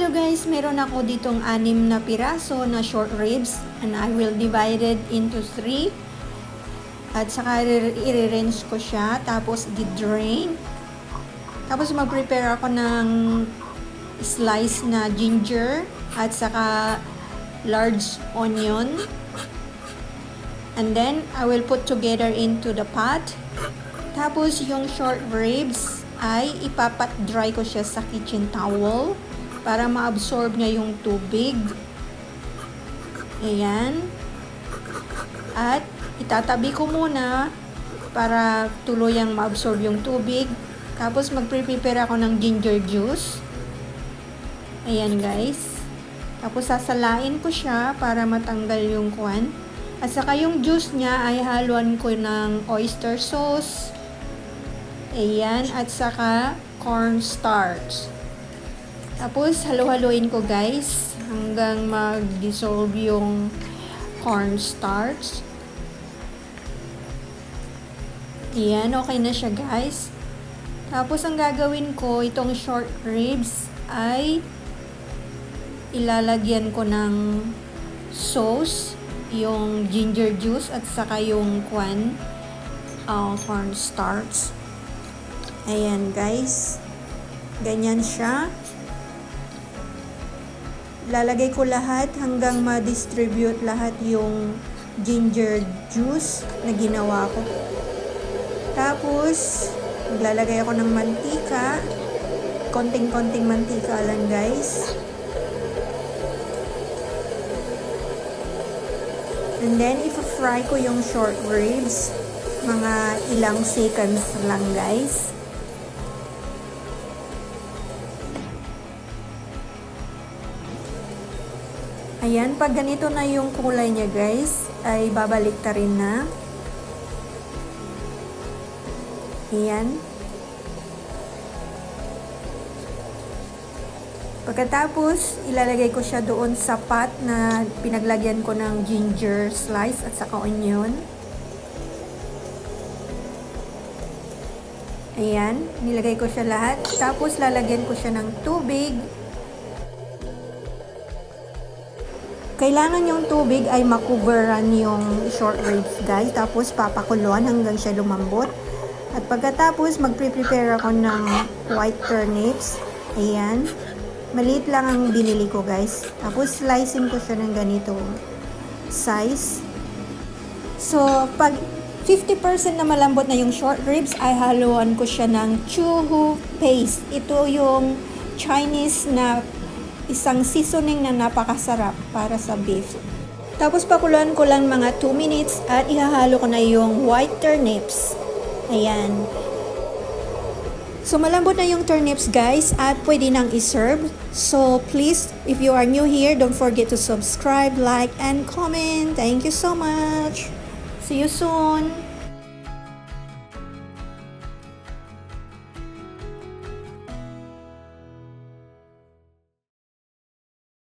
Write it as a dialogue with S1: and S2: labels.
S1: Hello guys, meron ako ditong 6 na piraso na short ribs and I will divide it into 3. At saka i-rinse ko siya, tapos i-drain. Tapos mag-prepare ako ng slice na ginger at saka large onion. And then I will put together into the pot. Tapos yung short ribs ay ipapat dry ko siya sa kitchen towel para ma-absorb niya yung tubig. Ayan. At itatabi ko muna para tuluyang ma-absorb yung tubig. Tapos mag-prepare ako ng ginger juice. Ayan guys. Tapos sasalain ko siya para matanggal yung kwan. At saka yung juice niya ay haluan ko ng oyster sauce. Ayan. At saka cornstarch. Tapos, halo-haloin ko guys hanggang mag-dissolve yung cornstarch. Ayan, okay na siya guys. Tapos, ang gagawin ko, itong short ribs ay ilalagyan ko ng sauce, yung ginger juice at saka yung cornstarch. Ayan guys. Ganyan siya. Lalagay ko lahat hanggang ma-distribute lahat yung ginger juice na ginawa ko. Tapos, maglalagay ako ng mantika. Konting-konting mantika lang guys. And then, i-fry ko yung short ribs. Mga ilang seconds lang guys. Ayan, pag ganito na yung kulay niya guys, ay babalik ta rin na. Ayan. Pagkatapos, ilalagay ko siya doon sa pot na pinaglagyan ko ng ginger slice at saka onion. Ayan, nilagay ko siya lahat. Tapos, lalagyan ko siya ng tubig. Kailangan yung tubig ay makuveran yung short ribs guys. Tapos papakuluan hanggang siya lumambot. At pagkatapos magpre-prepare ako ng white turnips. Ayan. Maliit lang ang binili ko guys. Tapos slicing ko siya ng ganito size. So pag 50% na malambot na yung short ribs ay haluan ko siya ng chuhu paste. Ito yung Chinese na isang seasoning na napakasarap para sa beef. Tapos pakuluan ko lang mga 2 minutes at ihahalo ko na yung white turnips. Ayan. So malambot na yung turnips guys at pwede nang i-serve. So please, if you are new here, don't forget to subscribe, like, and comment. Thank you so much. See you soon.